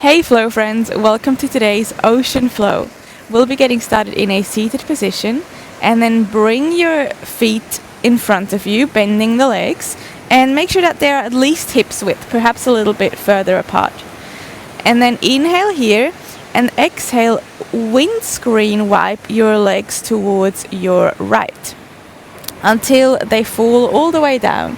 Hey flow friends, welcome to today's ocean flow. We'll be getting started in a seated position and then bring your feet in front of you, bending the legs, and make sure that they are at least hips width, perhaps a little bit further apart. And then inhale here and exhale, windscreen wipe your legs towards your right until they fall all the way down.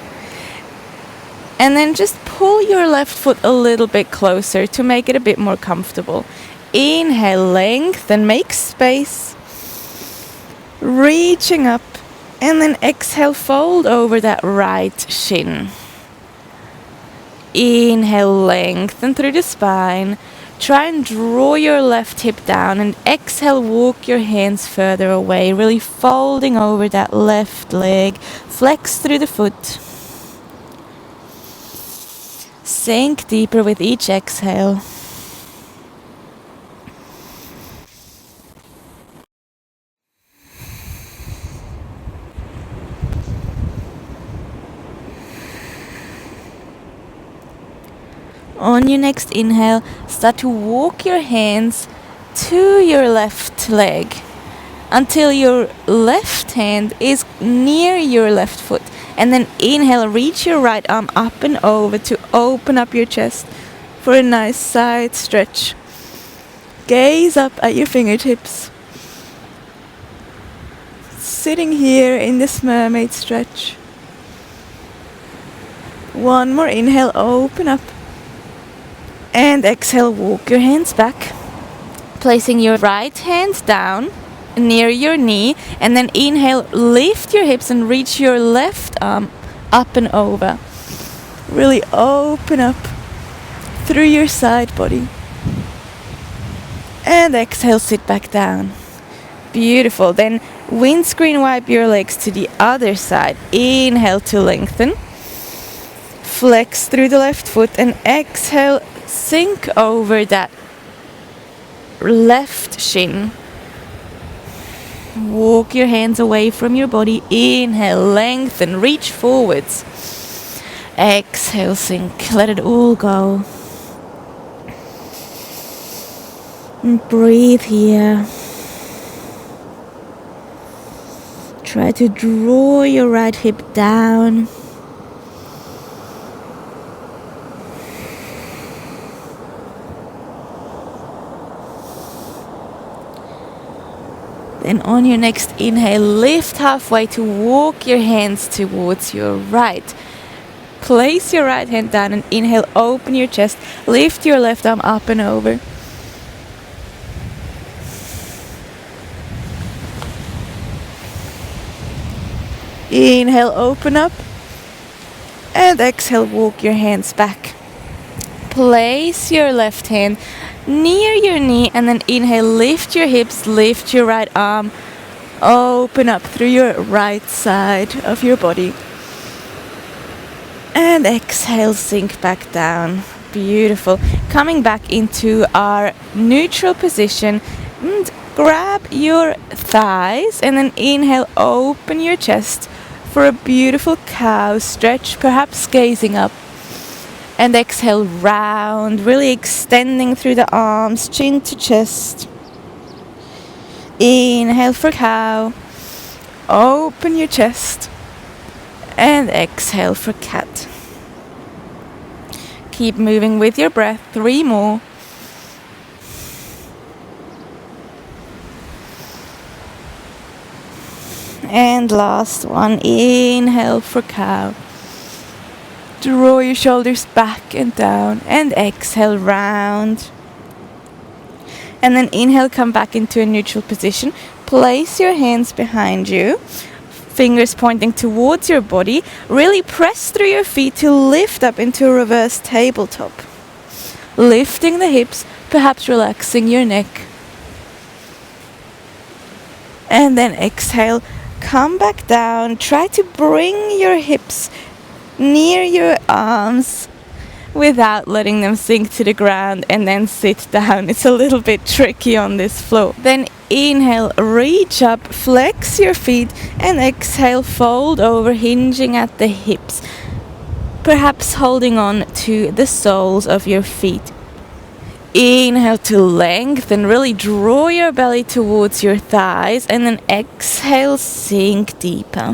And then just pull your left foot a little bit closer to make it a bit more comfortable. Inhale, lengthen, make space. Reaching up. And then exhale, fold over that right shin. Inhale, lengthen through the spine. Try and draw your left hip down and exhale, walk your hands further away, really folding over that left leg. Flex through the foot. Sink deeper with each exhale. On your next inhale, start to walk your hands to your left leg until your left hand is near your left foot. And then inhale, reach your right arm up and over to open up your chest for a nice side stretch. Gaze up at your fingertips. Sitting here in this mermaid stretch. One more inhale, open up. And exhale, walk your hands back. Placing your right hand down near your knee, and then inhale, lift your hips and reach your left arm up and over. Really open up through your side body. And exhale, sit back down. Beautiful. Then windscreen wipe your legs to the other side. Inhale to lengthen. Flex through the left foot and exhale, sink over that left shin. Walk your hands away from your body. Inhale, lengthen, reach forwards. Exhale, sink. Let it all go. And breathe here. Try to draw your right hip down. Then on your next inhale, lift halfway to walk your hands towards your right. Place your right hand down and inhale, open your chest. Lift your left arm up and over. Inhale, open up. And exhale, walk your hands back. Place your left hand near your knee and then inhale, lift your hips, lift your right arm, open up through your right side of your body. And exhale, sink back down. Beautiful. Coming back into our neutral position, and grab your thighs and then inhale, open your chest for a beautiful cow stretch, perhaps gazing up. And exhale, round, really extending through the arms, chin to chest. Inhale for cow. Open your chest. And exhale for cat. Keep moving with your breath. 3 more. And last one. Inhale for cow. Draw your shoulders back and down and exhale, round. And then inhale, come back into a neutral position. Place your hands behind you, fingers pointing towards your body. Really press through your feet to lift up into a reverse tabletop. Lifting the hips, perhaps relaxing your neck. And then exhale, come back down. Try to bring your hips near your arms without letting them sink to the ground and then sit down. It's a little bit tricky on this flow. Then inhale, reach up, flex your feet, and exhale, fold over, hinging at the hips, perhaps holding on to the soles of your feet. Inhale to lengthen, really draw your belly towards your thighs, and then exhale, sink deeper.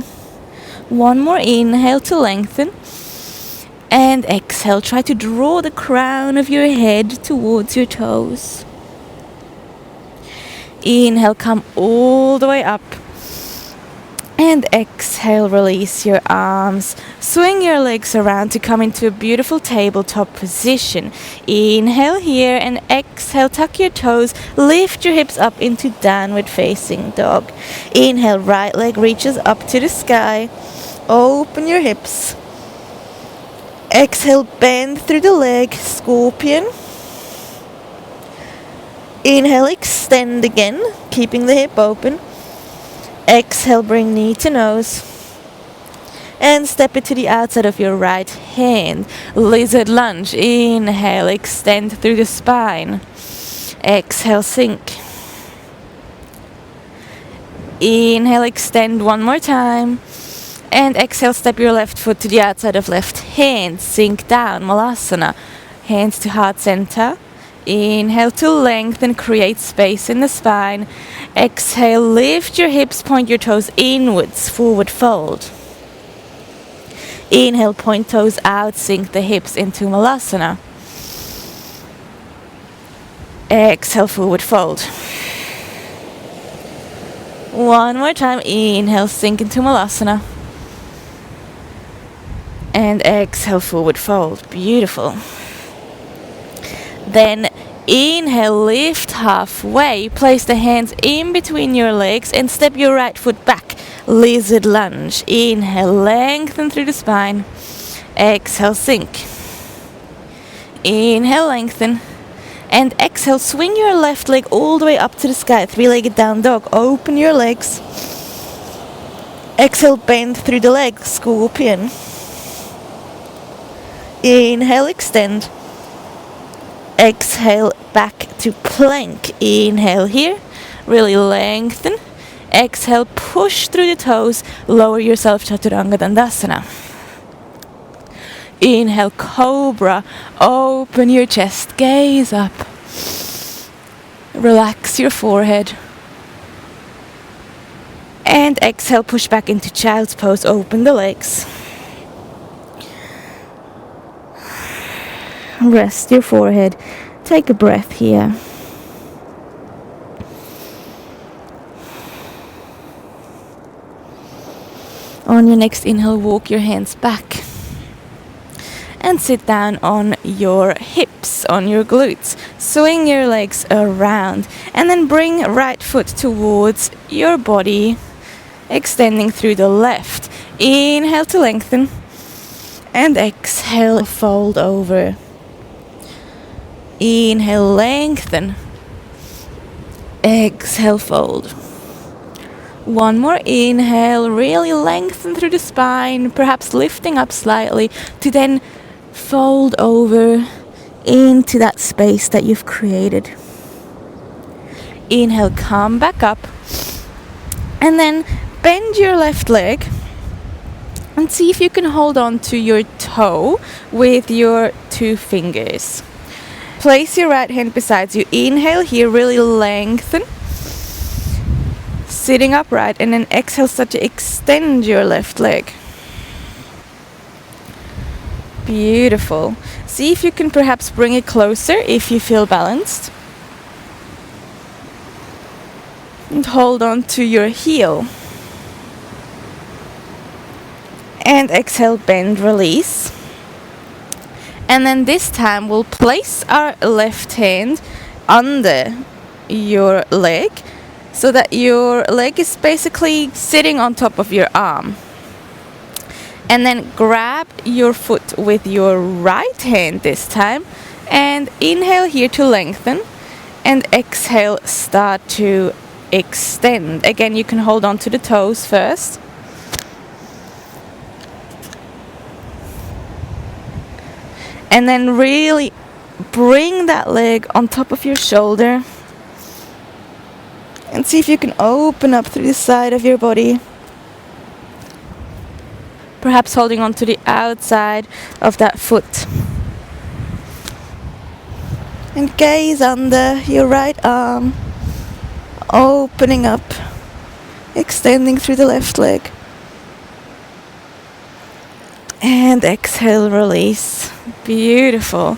One more inhale to lengthen, and exhale, try to draw the crown of your head towards your toes. Inhale, come all the way up. And exhale, release your arms. Swing your legs around to come into a beautiful tabletop position. Inhale here and exhale, tuck your toes. Lift your hips up into downward facing dog. Inhale, right leg reaches up to the sky. Open your hips. Exhale, bend through the leg, scorpion. Inhale, extend again, keeping the hip open. Exhale, bring knee to nose. And step it to the outside of your right hand. Lizard lunge. Inhale, extend through the spine. Exhale, sink. Inhale, extend one more time. And exhale, step your left foot to the outside of left hand. Sink down, Malasana. Hands to heart center. Inhale to lengthen, create space in the spine. Exhale, lift your hips, point your toes inwards, forward fold. Inhale, point toes out, sink the hips into Malasana. Exhale, forward fold. One more time, inhale, sink into Malasana. And exhale, forward fold. Beautiful. Then inhale, lift halfway, place the hands in between your legs and step your right foot back. Lizard lunge. Inhale, lengthen through the spine. Exhale, sink. Inhale, lengthen. And exhale, swing your left leg all the way up to the sky. Three-legged down dog. Open your legs. Exhale, bend through the leg. Scorpion. Inhale, extend. Exhale, back to plank. Inhale here, really lengthen. Exhale, push through the toes, lower yourself, Chaturanga Dandasana. Inhale, cobra, open your chest, gaze up. Relax your forehead. And exhale, push back into child's pose, open the legs. Rest your forehead. Take a breath here. On your next inhale, walk your hands back. And sit down on your hips, on your glutes. Swing your legs around. And then bring right foot towards your body, extending through the left. Inhale to lengthen. And exhale, fold over. Inhale, lengthen. Exhale, fold. One more inhale, really lengthen through the spine, perhaps lifting up slightly to then fold over into that space that you've created. Inhale, come back up. And then bend your left leg and see if you can hold on to your toe with your two fingers. Place your right hand beside you. Inhale here, really lengthen. Sitting upright, and then exhale, start to extend your left leg. Beautiful. See if you can perhaps bring it closer if you feel balanced. And hold on to your heel. And exhale, bend, release. And then this time we'll place our left hand under your leg so that your leg is basically sitting on top of your arm. And then grab your foot with your right hand this time. And inhale here to lengthen. And exhale, start to extend. Again, you can hold on to the toes first. And then really bring that leg on top of your shoulder. And see if you can open up through the side of your body. Perhaps holding on to the outside of that foot. And gaze under your right arm, opening up, extending through the left leg. And exhale, release. Beautiful.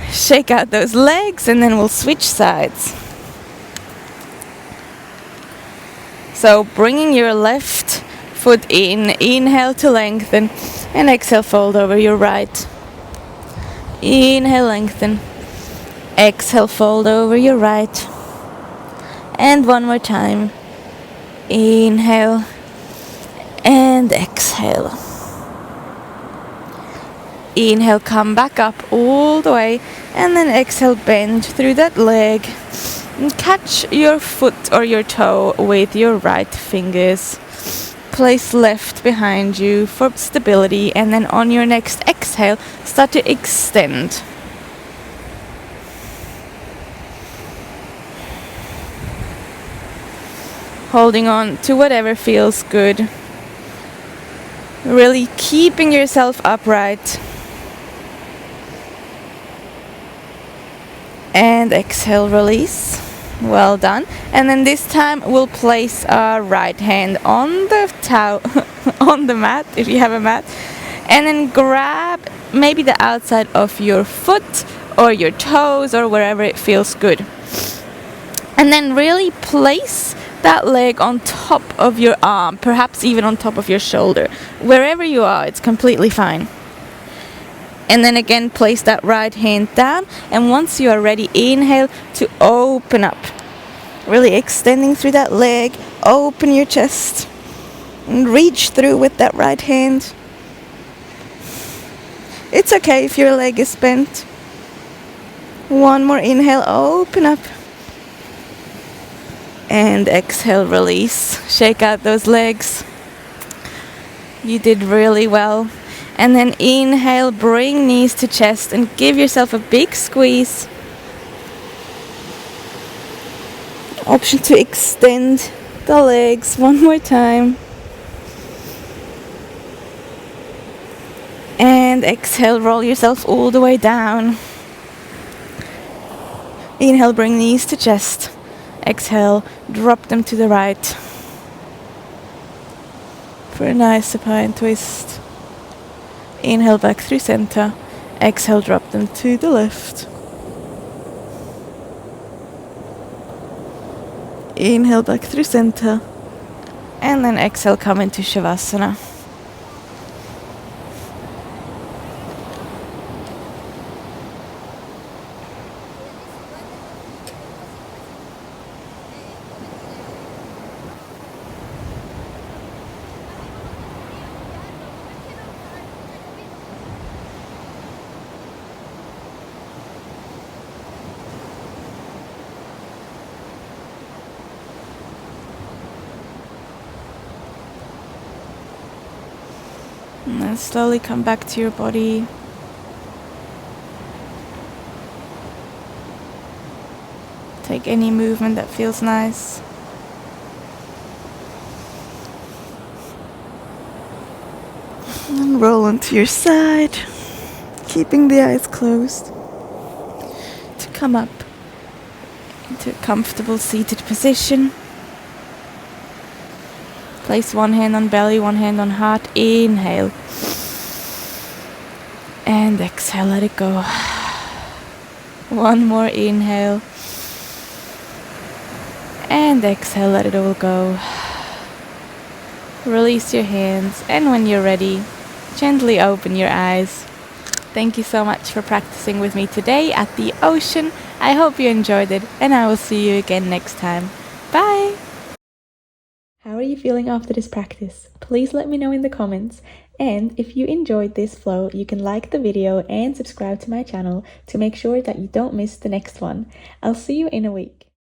Shake out those legs and then we'll switch sides. So bringing your left foot in, inhale to lengthen, and exhale, fold over your right. Inhale, lengthen. Exhale, fold over your right. And one more time. Inhale and exhale. Inhale, come back up all the way, and then exhale, bend through that leg. And catch your foot or your toe with your right fingers. Place left behind you for stability, and then on your next exhale, start to extend. Holding on to whatever feels good. Really keeping yourself upright. And exhale, release. Well done. And then this time we'll place our right hand on the on the mat, if you have a mat, and then grab maybe the outside of your foot or your toes or wherever it feels good. And then really place that leg on top of your arm, perhaps even on top of your shoulder. Wherever you are, it's completely fine. And then again, place that right hand down. And once you are ready, inhale to open up. Really extending through that leg. Open your chest. And reach through with that right hand. It's okay if your leg is bent. One more inhale, open up. And exhale, release. Shake out those legs. You did really well. And then inhale, bring knees to chest and give yourself a big squeeze. Option to extend the legs one more time. And exhale, roll yourself all the way down. Inhale, bring knees to chest. Exhale, drop them to the right. For a nice supine twist. Inhale back through center. Exhale, drop them to the left. Inhale back through center. And then exhale, come into Shavasana. And then slowly come back to your body. Take any movement that feels nice. And roll onto your side, keeping the eyes closed. To come up into a comfortable seated position. Place one hand on belly, one hand on heart. Inhale. And exhale, let it go. One more inhale. And exhale, let it all go. Release your hands, and when you're ready, gently open your eyes. Thank you so much for practicing with me today at the ocean. I hope you enjoyed it, and I will see you again next time. Bye! How are you feeling after this practice? Please let me know in the comments. And if you enjoyed this flow, you can like the video and subscribe to my channel to make sure that you don't miss the next one. I'll see you in a week.